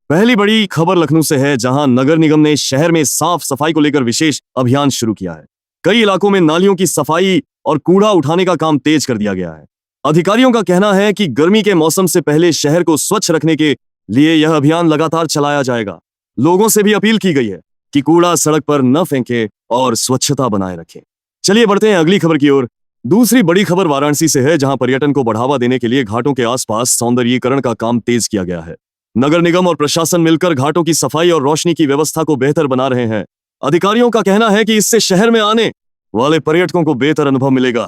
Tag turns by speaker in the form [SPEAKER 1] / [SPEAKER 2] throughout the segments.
[SPEAKER 1] पहली बड़ी खबर लखनऊ से है, जहां नगर निगम ने शहर में साफ सफाई को लेकर विशेष अभियान शुरू किया है। कई इलाकों में नालियों की सफाई और कूड़ा उठाने का काम तेज कर दिया गया है। अधिकारियों का कहना है कि गर्मी के मौसम से पहले शहर को स्वच्छ रखने के लिए यह अभियान लगातार चलाया जाएगा। लोगों से भी अपील की गई है कि कूड़ा सड़क पर न फेंकें और स्वच्छता बनाए रखें। चलिए बढ़ते हैं अगली खबर की ओर। दूसरी बड़ी खबर वाराणसी से है, जहां पर्यटन को बढ़ावा देने के लिए घाटों के आसपास सौंदर्यीकरण का काम तेज किया गया है। नगर निगम और प्रशासन मिलकर घाटों की सफाई और रोशनी की व्यवस्था को बेहतर बना रहे हैं। अधिकारियों का कहना है कि इससे शहर में आने वाले पर्यटकों को बेहतर अनुभव मिलेगा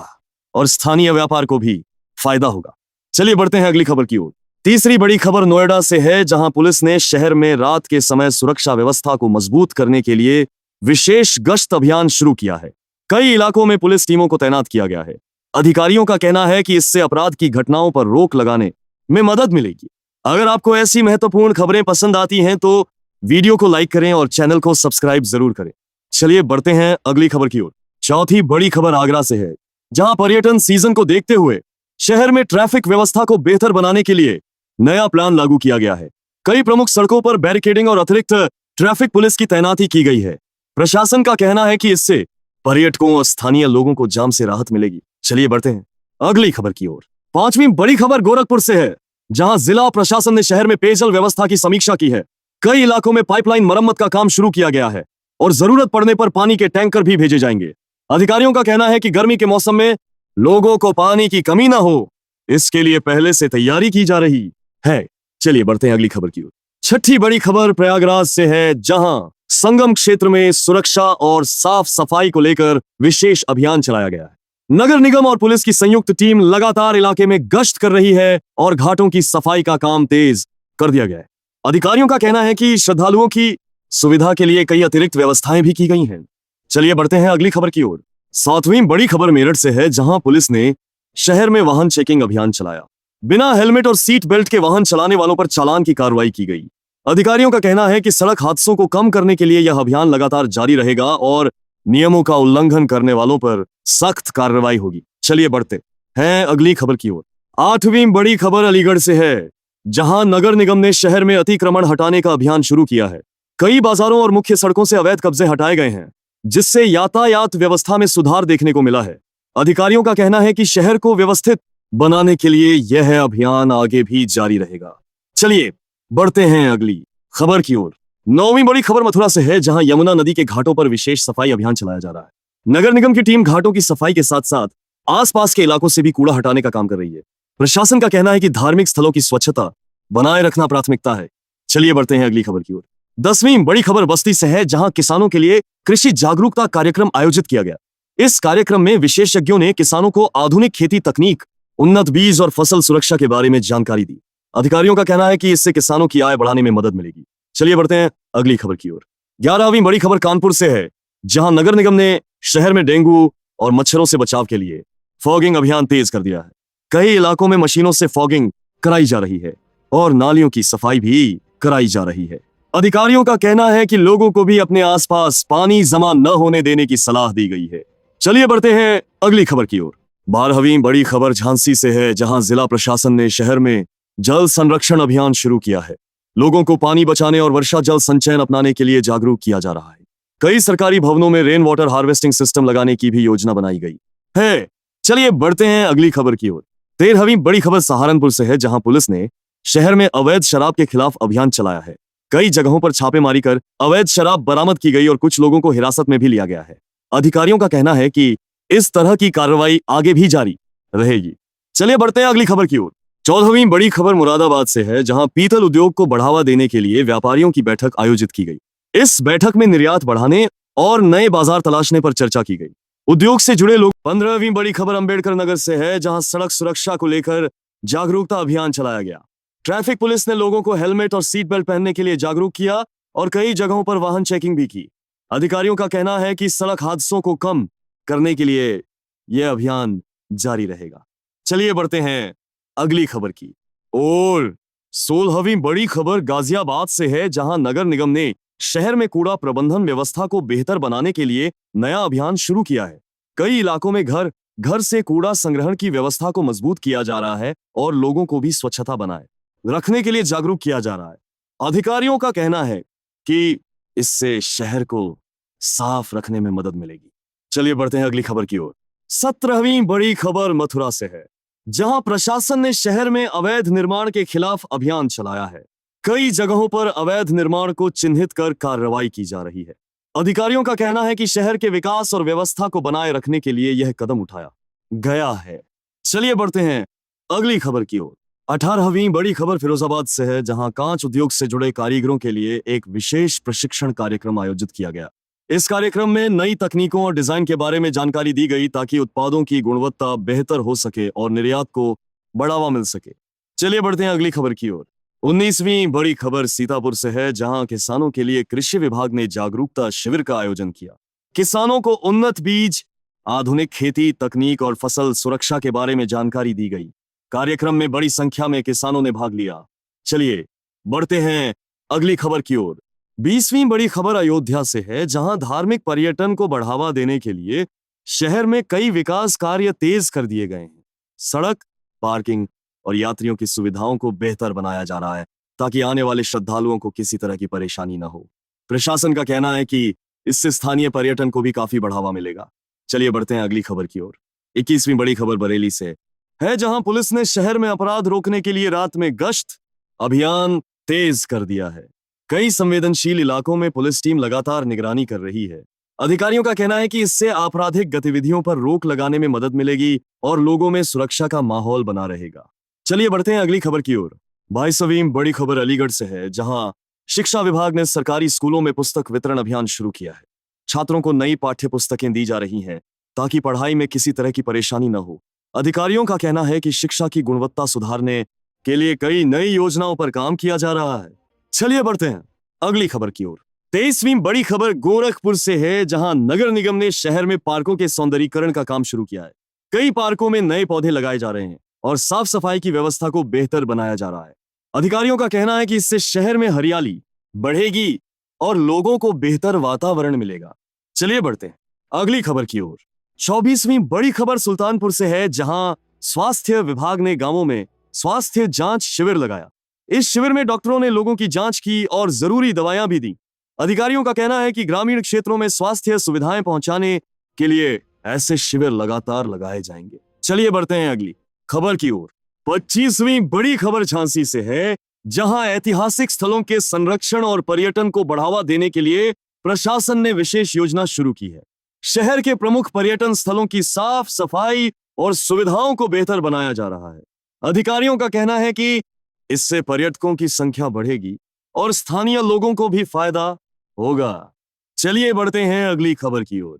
[SPEAKER 1] और स्थानीय व्यापार को भी फायदा होगा। चलिए बढ़ते हैं अगली खबर की ओर। तीसरी बड़ी खबर नोएडा से है, जहां पुलिस ने शहर में रात के समय सुरक्षा व्यवस्था को मजबूत करने के लिए विशेष गश्त अभियान शुरू किया है। कई इलाकों में पुलिस टीमों को तैनात किया गया है। अधिकारियों का कहना है कि इससे अपराध की घटनाओं पर रोक लगाने में मदद मिलेगी। अगर आपको ऐसी महत्वपूर्ण खबरें पसंद आती हैं तो वीडियो को लाइक करें और चैनल को सब्सक्राइब जरूर करें। चलिए बढ़ते हैं अगली खबर की ओर। चौथी बड़ी खबर आगरा से है, जहां पर्यटन सीजन को देखते हुए शहर में ट्रैफिक व्यवस्था को बेहतर बनाने के लिए नया प्लान लागू किया गया है। कई प्रमुख सड़कों पर बैरिकेडिंग और अतिरिक्त ट्रैफिक पुलिस की तैनाती की गई है। प्रशासन का कहना है कि इससे पर्यटकों और स्थानीय लोगों को जाम से राहत मिलेगी। चलिए बढ़ते हैं अगली खबर की ओर। पांचवी बड़ी खबर गोरखपुर से है, जहां जिला प्रशासन ने शहर में पेयजल व्यवस्था की समीक्षा की है। कई इलाकों में पाइपलाइन मरम्मत का काम शुरू किया गया है और जरूरत पड़ने पर पानी के टैंकर भी भेजे जाएंगे। अधिकारियों का कहना है कि गर्मी के मौसम में लोगों को पानी की कमी ना हो, इसके लिए पहले से तैयारी की जा रही है। चलिए बढ़ते हैं अगली खबर की ओर। छठी बड़ी खबर प्रयागराज से है, जहां संगम क्षेत्र में सुरक्षा और साफ सफाई को लेकर विशेष अभियान चलाया गया है। नगर निगम और पुलिस की संयुक्त टीम लगातार इलाके में गश्त कर रही है और घाटों की सफाई का काम तेज कर दिया गया है। अधिकारियों का कहना है कि श्रद्धालुओं की सुविधा के लिए कई अतिरिक्त व्यवस्थाएं भी की गई हैं। चलिए बढ़ते हैं अगली खबर की ओर। सातवीं बड़ी खबर मेरठ से है, जहां पुलिस ने शहर में वाहन चेकिंग अभियान चलाया। बिना हेलमेट और सीट बेल्ट के वाहन चलाने वालों पर चालान की कार्रवाई की गई। अधिकारियों का कहना है कि सड़क हादसों को कम करने के लिए यह अभियान लगातार जारी रहेगा और नियमों का उल्लंघन करने वालों पर सख्त कार्रवाई होगी। चलिए बढ़ते हैं अगली खबर की ओर। आठवीं बड़ी खबर अलीगढ़ से है, जहां नगर निगम ने शहर में अतिक्रमण हटाने का अभियान शुरू किया है। कई बाजारों और मुख्य सड़कों से अवैध कब्जे हटाए गए हैं, जिससे यातायात व्यवस्था में सुधार देखने को मिला है। अधिकारियों का कहना है कि शहर को व्यवस्थित बनाने के लिए यह अभियान आगे भी जारी रहेगा। चलिए बढ़ते हैं अगली खबर की ओर। नौवीं बड़ी खबर मथुरा से है, जहां यमुना नदी के घाटों पर विशेष सफाई अभियान चलाया जा रहा है। नगर निगम की टीम घाटों की सफाई के साथ साथ आसपास के इलाकों से भी कूड़ा हटाने का काम कर रही है। प्रशासन का कहना है कि धार्मिक स्थलों की स्वच्छता बनाए रखना प्राथमिकता है। चलिए बढ़ते हैं अगली खबर की ओर। 10वीं बड़ी खबर बस्ती से है, जहां किसानों के लिए कृषि जागरूकता कार्यक्रम आयोजित किया गया। इस कार्यक्रम में विशेषज्ञों ने किसानों को आधुनिक खेती तकनीक, उन्नत बीज और फसल सुरक्षा के बारे में जानकारी दी। अधिकारियों का कहना है कि इससे किसानों की आय बढ़ाने में मदद मिलेगी। चलिए बढ़ते हैं अगली खबर की ओर। 11वीं बड़ी खबर कानपुर से है, जहां नगर निगम ने शहर में डेंगू और मच्छरों से बचाव के लिए फॉगिंग अभियान तेज कर दिया है। कई इलाकों में मशीनों से फॉगिंग कराई जा रही है और नालियों की सफाई भी कराई जा रही है। अधिकारियों का कहना है कि लोगों को भी अपने आसपास पानी जमा न होने देने की सलाह दी गई है। चलिए बढ़ते हैं अगली खबर की ओर। 12वीं बड़ी खबर झांसी से है, जहां जिला प्रशासन ने शहर में जल संरक्षण अभियान शुरू किया है। लोगों को पानी बचाने और वर्षा जल संचयन अपनाने के लिए जागरूक किया जा रहा है। कई सरकारी भवनों में रेन वाटर हार्वेस्टिंग सिस्टम लगाने की भी योजना बनाई गई है। चलिए बढ़ते हैं अगली खबर की ओर। 13वीं बड़ी खबर सहारनपुर से है, जहां पुलिस ने शहर में अवैध शराब के खिलाफ अभियान चलाया है। कई जगहों पर छापेमारी कर अवैध शराब बरामद की गई और कुछ लोगों को हिरासत में भी लिया गया है। अधिकारियों का कहना है कि इस तरह की कार्रवाई आगे भी जारी रहेगी। चलिए बढ़ते हैं अगली खबर की ओर। 14वीं बड़ी खबर मुरादाबाद से है, जहां पीतल उद्योग को बढ़ावा देने के लिए व्यापारियों की बैठक आयोजित की गई। इस बैठक में निर्यात बढ़ाने और नए बाजार तलाशने पर चर्चा की गई। उद्योग से जुड़े लोग। 15वीं बड़ी खबर अंबेडकर नगर से है, जहां सड़क सुरक्षा को लेकर जागरूकता अभियान चलाया गया। ट्रैफिक पुलिस ने लोगों को हेलमेट और सीट बेल्ट पहनने के लिए जागरूक किया और कई जगहों पर वाहन चेकिंग भी की। अधिकारियों का कहना है कि सड़क हादसों को कम करने के लिए यह अभियान जारी रहेगा। चलिए बढ़ते हैं अगली खबर की और 16वीं बड़ी खबर गाजियाबाद से है, जहां नगर निगम ने शहर में कूड़ा प्रबंधन व्यवस्था को बेहतर बनाने के लिए नया अभियान शुरू किया है। कई इलाकों में घर घर से कूड़ा संग्रहण की व्यवस्था को मजबूत किया जा रहा है और लोगों को भी स्वच्छता बनाए रखने के लिए जागरूक किया जा रहा है। अधिकारियों का कहना है कि इससे शहर को साफ रखने में मदद मिलेगी। चलिए बढ़ते हैं अगली खबर की ओर। 17वीं बड़ी खबर मथुरा से है, जहां प्रशासन ने शहर में अवैध निर्माण के खिलाफ अभियान चलाया है। कई जगहों पर अवैध निर्माण को चिन्हित कर कार्रवाई की जा रही है। अधिकारियों का कहना है कि शहर के विकास और व्यवस्था को बनाए रखने के लिए यह कदम उठाया गया है। चलिए बढ़ते हैं अगली खबर की ओर। 18वीं बड़ी खबर फिरोजाबाद से है, जहां कांच उद्योग से जुड़े कारीगरों के लिए एक विशेष प्रशिक्षण कार्यक्रम आयोजित किया गया। इस कार्यक्रम में नई तकनीकों और डिजाइन के बारे में जानकारी दी गई ताकि उत्पादों की गुणवत्ता बेहतर हो सके और निर्यात को बढ़ावा मिल सके। चलिए बढ़ते हैं अगली खबर की ओर। 19वीं बड़ी खबर सीतापुर से है, जहां किसानों के लिए कृषि विभाग ने जागरूकता शिविर का आयोजन किया। किसानों को उन्नत बीज, आधुनिक खेती तकनीक और फसल सुरक्षा के बारे में जानकारी दी गई। कार्यक्रम में बड़ी संख्या में किसानों ने भाग लिया। चलिए बढ़ते हैं अगली खबर की ओर। 20वीं बड़ी खबर अयोध्या से है, जहां धार्मिक पर्यटन को बढ़ावा देने के लिए शहर में कई विकास कार्य तेज कर दिए गए हैं। सड़क, पार्किंग और यात्रियों की सुविधाओं को बेहतर बनाया जा रहा है ताकि आने वाले श्रद्धालुओं को किसी तरह की परेशानी न हो। प्रशासन का कहना है कि इससे स्थानीय पर्यटन को भी काफी बढ़ावा मिलेगा। चलिए बढ़ते हैं अगली खबर की ओर। 21वीं बड़ी खबर बरेली से है, जहां पुलिस ने शहर में अपराध रोकने के लिए रात में गश्त अभियान तेज कर दिया है। कई संवेदनशील इलाकों में पुलिस टीम लगातार निगरानी कर रही है। अधिकारियों का कहना है कि इससे आपराधिक गतिविधियों पर रोक लगाने में मदद मिलेगी और लोगों में सुरक्षा का माहौल बना रहेगा। चलिए बढ़ते हैं अगली खबर की ओर। 22वीं बड़ी खबर अलीगढ़ से है, जहां शिक्षा विभाग ने सरकारी स्कूलों में पुस्तक वितरण अभियान शुरू किया है। छात्रों को नई पाठ्य पुस्तकें दी जा रही हैं ताकि पढ़ाई में किसी तरह की परेशानी न हो। अधिकारियों का कहना है कि शिक्षा की गुणवत्ता सुधारने के लिए कई नई योजनाओं पर काम किया जा रहा है। चलिए बढ़ते हैं अगली खबर की ओर। 23वीं बड़ी खबर गोरखपुर से है, जहां नगर निगम ने शहर में पार्कों के सौंदर्यीकरण का काम शुरू किया है। कई पार्कों में नए पौधे लगाए जा रहे हैं और साफ सफाई की व्यवस्था को बेहतर बनाया जा रहा है। अधिकारियों का कहना है कि इससे शहर में हरियाली बढ़ेगी और लोगों को बेहतर वातावरण मिलेगा। चलिए बढ़ते हैं अगली खबर की ओर। 24वीं बड़ी खबर सुल्तानपुर से है, जहां स्वास्थ्य विभाग ने गांवों में स्वास्थ्य जांच शिविर लगाया। इस शिविर में डॉक्टरों ने लोगों की जांच की और जरूरी दवाइयां भी दी। अधिकारियों का कहना है कि ग्रामीण क्षेत्रों में स्वास्थ्य सुविधाएं पहुंचाने के लिए ऐसे शिविर लगातार लगाए जाएंगे। चलिए बढ़ते हैं अगली खबर की ओर। 25वीं बड़ी खबर झांसी से है, जहां ऐतिहासिक स्थलों के संरक्षण और पर्यटन को बढ़ावा देने के लिए प्रशासन ने विशेष योजना शुरू की है। शहर के प्रमुख पर्यटन स्थलों की साफ सफाई और सुविधाओं को बेहतर बनाया जा रहा है। अधिकारियों का कहना है कि इससे पर्यटकों की संख्या बढ़ेगी और स्थानीय लोगों को भी फायदा होगा। चलिए बढ़ते हैं अगली खबर की ओर।